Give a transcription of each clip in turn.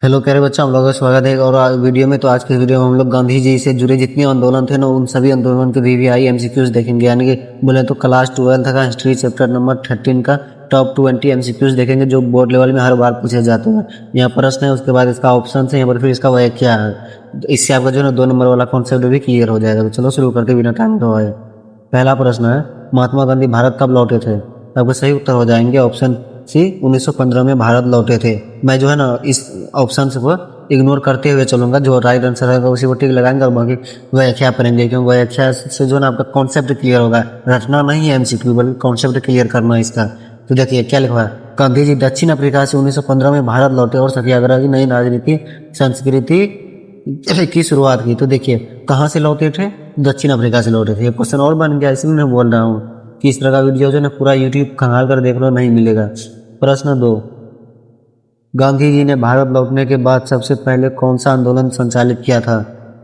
Hello प्यारे बच्चा, हम लोगों का स्वागत है। और वीडियो में तो आज के वीडियो में हम लोग गांधी जी से जुड़े जितने आंदोलन थे ना, उन सभी आंदोलन के वीवीआई एमसीक्यूज देखेंगे। यानी कि बोले तो क्लास 12 का हिस्ट्री चैप्टर नंबर 13 का टॉप 20 एमसीक्यूज देखेंगे, जो बोर्ड लेवल में हर बार पूछे जाते हैं। यहाँ प्रश्न है, उसके बाद इसका ऑप्शन है, यहाँ पर फिर इसका वह क्या है। तो इससे आपका जो है ना 2 नंबर वाला कॉन्सेप्ट भी क्लियर हो जाएगा। तो चलो शुरू करते बिना टाइम गवाए। पहला प्रश्न है, महात्मा गांधी भारत कब लौटे थे? आपका सही उत्तर हो जाएंगे ऑप्शन सी, 1915 में भारत लौटे थे। मैं जो है ना इस ऑप्शन को इग्नोर करते हुए चलूंगा, जो राइट आंसर है उसी को टिक लगाएंगे और बाकी व्याख्या पढ़ेंगे, क्योंकि व्याख्या से जो है ना आपका कॉन्सेप्ट क्लियर होगा। रटना नहीं है एमसीक्यू, बल्कि कॉन्सेप्ट क्लियर करना है इसका। तो देखिए क्या लिखा है, गांधी जी दक्षिण अफ्रीका से 1915 में भारत लौटे और सत्याग्रह की नई राजनीति संस्कृति की शुरुआत की। तो देखिए कहाँ से लौटे थे? दक्षिण अफ्रीका से लौटे थे। ये क्वेश्चन और बन गया, इसलिए मैं बोल रहा हूँ कि इस तरह का वीडियो जो है ना पूरा यूट्यूब खंगाल कर देख लो, नहीं मिलेगा। प्रश्न 2, गांधी जी ने भारत लौटने के बाद सबसे पहले कौन सा आंदोलन संचालित किया था?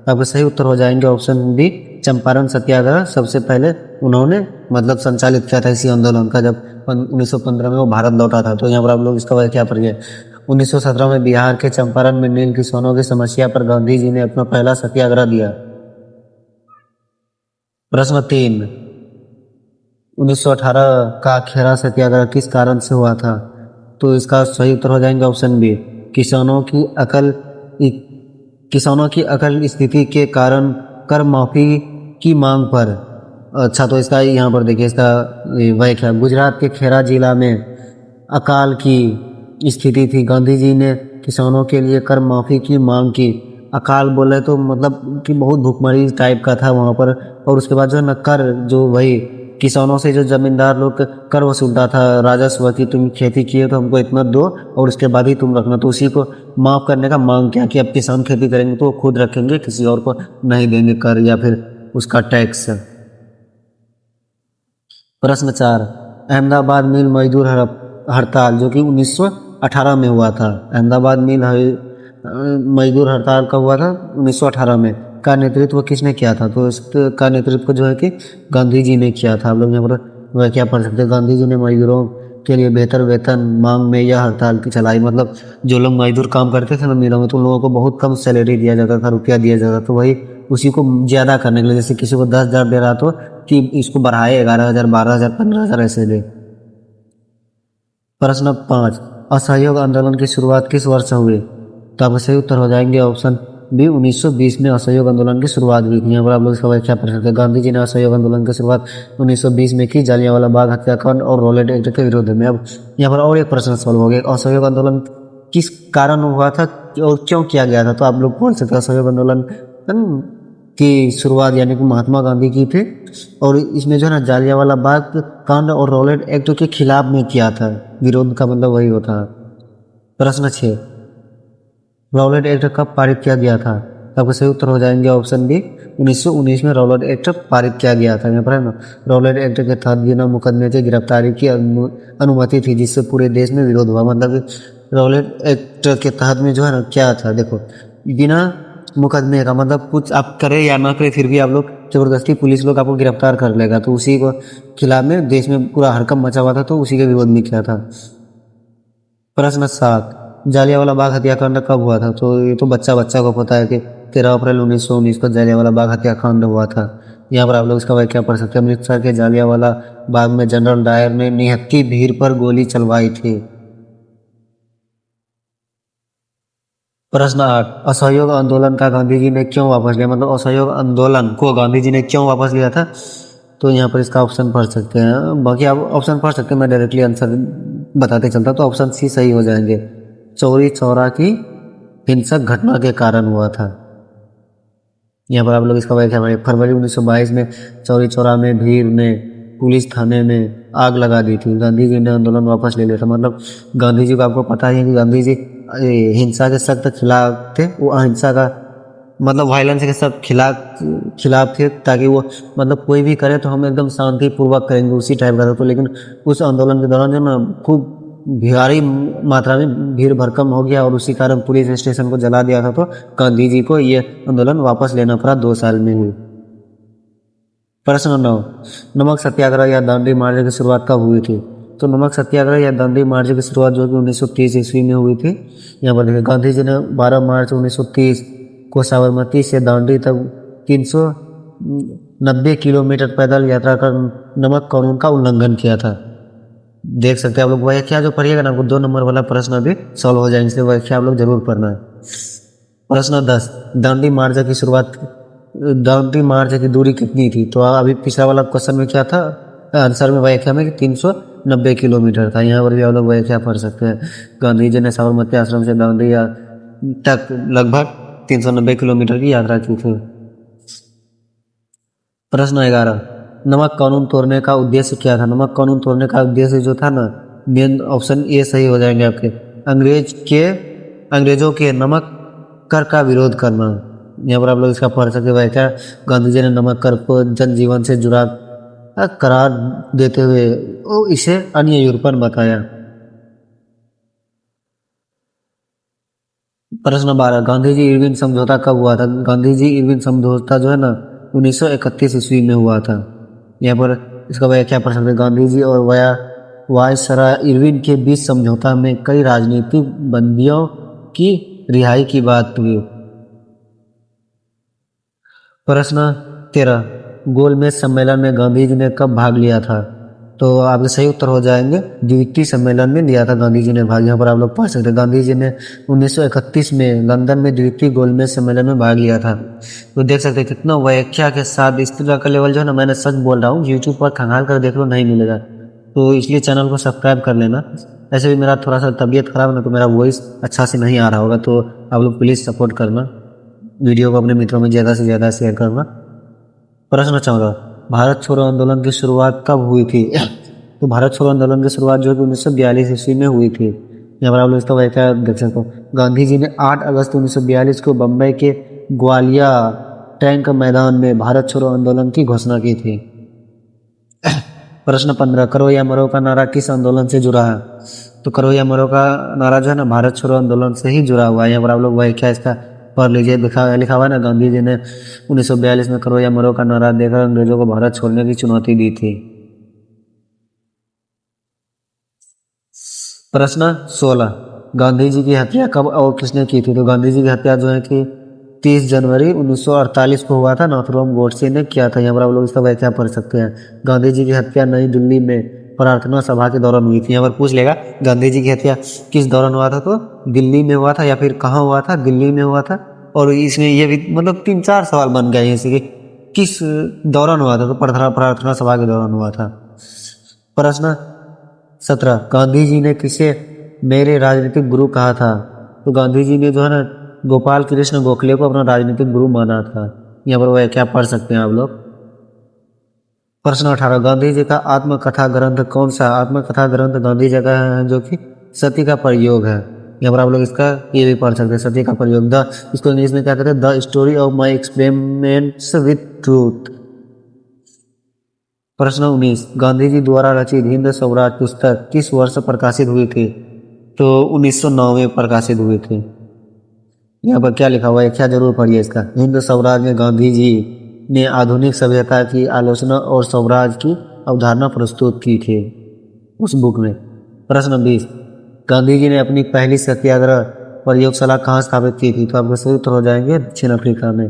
आपका सही उत्तर हो जाएंगे ऑप्शन बी, चंपारण सत्याग्रह सबसे पहले उन्होंने मतलब संचालित किया था इसी आंदोलन का, जब 1915 में वो भारत लौटा था। तो यहाँ पर आप लोग इसका क्या पढ़िए। 1917 में बिहार के चंपारण में नील किसानों की समस्या पर गांधी जी ने अपना पहला सत्याग्रह दिया। प्रश्न 3, 1918 का खेरा सत्याग्रह किस कारण से हुआ था? तो इसका सही उत्तर हो जाएंगे ऑप्शन बी, किसानों की किसानों की अकल स्थिति के कारण कर माफी की मांग पर। अच्छा, तो इसका यहाँ पर देखिए, इसका व्याख्या, गुजरात के खेरा जिला में अकाल की स्थिति थी। गांधी जी ने किसानों के लिए कर माफी की मांग की। अकाल बोले तो मतलब कि बहुत भुखमरी टाइप का था वहाँ पर। और उसके बाद जो है न कर, जो वही किसानों से जो जमींदार लोग कर वसूलता था राजस्व की, तुम खेती किए तो हमको इतना दो और उसके बाद ही तुम रखना। तो उसी को माफ करने का मांग किया कि अब किसान खेती करेंगे तो वो खुद रखेंगे, किसी और को नहीं देंगे कर या फिर उसका टैक्स। प्रश्न 4, अहमदाबाद मिल मजदूर हड़ताल जो कि 1918 में हुआ था। अहमदाबाद मिल मजदूर हड़ताल का हुआ था 1918 में, का नेतृत्व किसने किया था? तो इसका नेतृत्व जो है कि गांधी जी ने किया था। आप लोग यहाँ पर वह क्या पढ़ सकते हैं, गांधी जी ने मजदूरों के लिए बेहतर वेतन मांग में यह हड़ताल की चलाई। मतलब जो लोग मजदूर काम करते थे ना मिलों में, तो उन लोगों को बहुत कम सैलरी दिया जाता था, रुपया दिया जाता था। तो वही उसी को ज़्यादा करने के लिए, जैसे किसी को 10,000 दे रहा तो कि इसको बढ़ाए 11,000, 12,000, 15,000 ऐसे दे। प्रश्न 5, असहयोग आंदोलन की शुरुआत किस वर्ष हुई? तो आपका सही उत्तर हो जाएंगे ऑप्शन बी, 1920 में असहयोग आंदोलन की शुरुआत हुई थी। यहाँ पर आप लोग इसका व्याख्या पढ़ सकते हैं। गांधी जी ने असहयोग आंदोलन की शुरुआत 1920 में की, जालियांवाला बाग हत्याकांड और रॉलेट एक्ट के विरोध में। अब यहाँ पर और एक प्रश्न सॉल्व हो गया, असहयोग आंदोलन किस कारण हुआ था और क्यों किया गया था? तो आप लोग बोल सकते हैं असहयोग आंदोलन की शुरुआत यानी कि महात्मा गांधी की थी, और इसमें जो है ना जालियांवाला बाग कांड और रॉलेट एक्ट के खिलाफ में किया था। विरोध का मतलब वही होता है। प्रश्न 6, रॉलेट एक्ट कब पारित किया गया था? आपका सही उत्तर हो जाएंगे ऑप्शन बी, 1919 में रॉलेट एक्ट पारित किया गया था। यहाँ पर है ना, रॉलेट एक्ट के तहत बिना मुकदमे के गिरफ्तारी की अनुमति थी, जिससे पूरे देश में विरोध हुआ। मतलब रॉलेट एक्ट के तहत में जो है ना क्या था, देखो बिना मुकदमे का मतलब कुछ आप करें या ना करें, फिर भी आप लोग जबरदस्ती पुलिस लोग आपको गिरफ्तार कर लेगा। तो उसी को खिलाफ में देश में पूरा हड़कंप मचा हुआ था, तो उसी के विरोध में किया था। प्रश्न 7, जालियांवाला बाग हत्याकांड कब हुआ था? तो ये तो बच्चा बच्चा को पता है कि 13 अप्रैल 1919 को जालियांवाला बाग हत्याकांड हुआ था। यहाँ पर आप लोग इसका व्याख्या पढ़ सकते हैं। अमृतसर के जालियांवाला बाग में जनरल डायर ने निहत्थी भीड़ पर गोली चलवाई थी। प्रश्न 8, असहयोग आंदोलन का गांधी जी ने क्यों वापस लिया? मतलब असहयोग आंदोलन को गांधी जी ने क्यों वापस लिया था? तो यहाँ पर इसका ऑप्शन पढ़ सकते हैं, बाकी आप ऑप्शन पढ़ सकते हैं, मैं डायरेक्टली आंसर बताते चलता। तो ऑप्शन सी सही हो जाएंगे, चौरी चौरा की हिंसक घटना के कारण हुआ था। यहाँ पर आप लोग इसका व्याख्या करें। फरवरी 1922 में चौरी चौरा में भीड़ ने पुलिस थाने में आग लगा दी थी। गांधी जी ने आंदोलन वापस ले लिया था। मतलब गांधी जी को आपको पता ही है कि गांधी जी हिंसा के सख्त खिलाफ थे। वो अहिंसा का मतलब वायलेंस के सब खिलाफ थे, ताकि वो मतलब कोई भी करे तो हम एकदम शांतिपूर्वक करेंगे, उसी टाइप का था। तो लेकिन उस आंदोलन के दौरान जो ना खूब भारी मात्रा में भीड़ भड़कम हो गया और उसी कारण पुलिस स्टेशन को जला दिया था। तो गांधी जी को ये आंदोलन वापस लेना पड़ा 2 साल में ही। प्रश्न 9, नमक सत्याग्रह या दांडी मार्च की शुरुआत कब हुई थी? तो नमक सत्याग्रह या दांडी मार्च की शुरुआत जो कि 1930 ईस्वी में हुई थी। यहाँ पर देखिए गांधी जी ने 12 मार्च 1930 को साबरमती से दांडी तक 390 किलोमीटर पैदल यात्रा कर नमक कानून का उल्लंघन किया था। देख सकते हैं आप लोग व्याख्या जो पढ़िएगा ना, आपको 2 नंबर वाला प्रश्न अभी सॉल्व हो जाएंगे, इसलिए व्याख्या आप लोग जरूर पढ़ना है। प्रश्न 10, दांडी मार्च की शुरुआत, दांडी मार्च की दूरी कितनी थी? तो अभी पिछला वाला क्वेश्चन में क्या था, आंसर में व्याख्या में कि 390 किलोमीटर था। यहाँ पर भी आप लोग व्याख्या पढ़ सकते हैं। गांधी जी ने साबरमती आश्रम से दांडी तक लगभग 390 किलोमीटर की यात्रा की थी। प्रश्न 11, नमक कानून तोड़ने का उद्देश्य क्या था? नमक कानून तोड़ने का उद्देश्य जो था ना, मेन ऑप्शन ए सही हो जाएंगे आपके, अंग्रेजों के नमक कर का विरोध करना। यहाँ पर आप लोग इसका पढ़ सकते हैं क्या, गांधी जी ने नमक कर को जनजीवन से जुड़ा करार देते हुए इसे अन्यायपूर्ण बताया। प्रश्न 12, गांधी जी इरविन समझौता कब हुआ था? गांधी जी इरविन समझौता जो है ना 1931 ईस्वी में हुआ था। यहाँ पर इसका व्याख्या पढ़ सकते हैं, गांधी जी और वायसराय इरविन के बीच समझौता में कई राजनीतिक बंदियों की रिहाई की बात हुई। प्रश्न 13, गोलमेज सम्मेलन में गांधी जी ने कब भाग लिया था? तो आपके सही उत्तर हो जाएंगे, द्वितीय सम्मेलन में लिया था गांधी जी ने भाग। यहाँ पर आप लोग पढ़ सकते हैं, गांधी जी ने 1931 में लंदन में द्वितीय गोलमेज सम्मेलन में भाग लिया था। तो देख सकते हैं कितना व्याख्या के साथ इस तरह का लेवल जो है ना, मैंने सच बोल रहा हूँ, यूट्यूब पर खंगाल कर देख लो नहीं मिलेगा, तो इसलिए चैनल को सब्सक्राइब कर लेना। ऐसे भी मेरा थोड़ा सा तबीयत खराब है ना, तो मेरा वॉइस अच्छा से नहीं आ रहा होगा, तो आप लोग प्लीज़ सपोर्ट करना, वीडियो को अपने मित्रों में ज़्यादा से ज़्यादा शेयर करना। प्रश्न 14, भारत छोड़ो आंदोलन की शुरुआत कब हुई थी? तो भारत छोड़ो आंदोलन की शुरुआत जो कि 1942 ईस्वी में हुई थी। यहाँ पर आप लोग इसका व्याख्या देख सकते हो, गांधी जी ने 8 अगस्त 1942 को बम्बई के ग्वालिया टैंक मैदान में भारत छोड़ो आंदोलन की घोषणा की थी। प्रश्न 15, करो या मरो का नारा किस आंदोलन से जुड़ा है? तो करो या मरो का नारा जो है ना भारत छोड़ो आंदोलन से ही जुड़ा हुआ है। यहाँ पर आप लोग व्याख्या इसका पढ़ लीजिए, लिखा हुआ है ना, गांधी जी ने 1942 में करो या मरो का नारा देकर अंग्रेजों को भारत छोड़ने की चुनौती दी थी। प्रश्न 16, गांधी जी की हत्या कब और किसने की थी? तो गांधी जी की हत्या जो है कि 30 जनवरी 1948 को हुआ था, नाथुराम गोडसे ने किया था। यहाँ पर आप लोग इसका व्याख्या पढ़ सकते हैं। गांधी जी की हत्या नई दिल्ली में प्रार्थना सभा के दौरान हुई थी। यहाँ पर पूछ लेगा गांधी जी की हत्या किस दौरान हुआ था, तो दिल्ली में हुआ था, या फिर कहाँ हुआ था, दिल्ली में हुआ था। और इसमें ये भी मतलब 3-4 सवाल बन गए जैसे कि किस दौरान हुआ था, तो प्रार्थना सभा के दौरान हुआ था। प्रश्न 17, गांधी जी ने किसे मेरे राजनीतिक गुरु कहा था? तो गांधी जी ने जो है ना गोपाल कृष्ण गोखले को अपना राजनीतिक गुरु माना था। यहाँ पर वह क्या पढ़ सकते हैं आप लोग। प्रश्न 18, गांधी जी का आत्मकथा ग्रंथ कौन सा? आत्मकथा ग्रंथ गांधी जी का है जो कि सती का प्रयोग है। यहाँ पर आप लोग इसका ये भी पढ़ सकते हैं, सती का प्रयोग। इसको इंग्लिश में क्या कहते हैं, the story of my experiments with truth. प्रश्न 19, गांधी जी द्वारा रचित हिंद स्वराज पुस्तक किस वर्ष प्रकाशित हुई थी? तो 1909 में प्रकाशित हुई थी। यहाँ पर क्या लिखा हुआ है, क्या जरूर पढ़िए इसका। हिंद स्वराज में गांधी जी ने आधुनिक सभ्यता की आलोचना और स्वराज की अवधारणा प्रस्तुत की थी उस बुक में। प्रश्न 20, गांधी जी ने अपनी पहली सत्याग्रह प्रयोगशाला कहाँ स्थापित की थी? तो आपके सही उत्तर हो जाएंगे दक्षिण अफ्रीका में।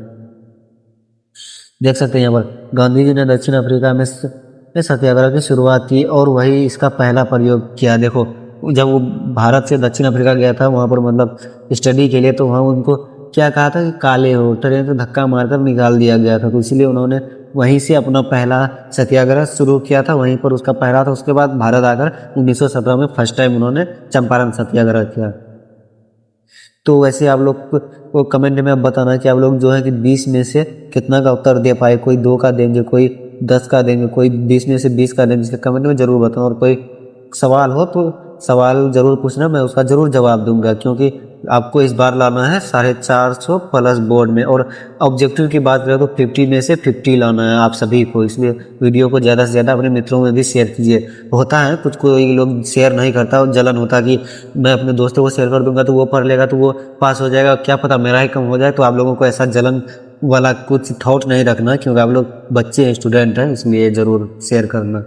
देख सकते हैं यहाँ पर गांधी जी ने दक्षिण अफ्रीका में सत्याग्रह की शुरुआत की और वही इसका पहला प्रयोग किया। देखो जब वो भारत से दक्षिण अफ्रीका गया था वहाँ पर मतलब स्टडी के लिए, तो वहाँ उनको क्या कहा था कि काले हो, ट्रेन से धक्का मारकर निकाल दिया गया था, तो इसीलिए उन्होंने वहीं से अपना पहला सत्याग्रह शुरू किया था, वहीं पर उसका पहला था। उसके बाद भारत आकर 1917 में फर्स्ट टाइम उन्होंने चंपारण सत्याग्रह किया। तो वैसे आप लोग को कमेंट में अब बताना कि आप लोग जो है कि 20 में से कितना का उत्तर दे पाए। कोई 2 का देंगे, कोई 10 का देंगे, कोई 20 में से 20 का देंगे। इसके कमेंट में ज़रूर बताना। और कोई सवाल हो तो सवाल ज़रूर पूछना, मैं उसका ज़रूर जवाब दूंगा, क्योंकि आपको इस बार लाना है 450 प्लस बोर्ड में। और ऑब्जेक्टिव की बात करें तो 50 में से 50 लाना है आप सभी को। इसलिए वीडियो को ज़्यादा से ज़्यादा अपने मित्रों में भी शेयर कीजिए। होता है कुछ कोई लोग शेयर नहीं करता और जलन होता कि मैं अपने दोस्तों को शेयर कर दूंगा तो वो पढ़ लेगा तो वो पास हो जाएगा, क्या पता मेरा ही कम हो जाए। तो आप लोगों को ऐसा जलन वाला कुछ थॉट नहीं रखना, क्योंकि आप लोग बच्चे हैं, स्टूडेंट हैं, इसलिए ज़रूर शेयर करना।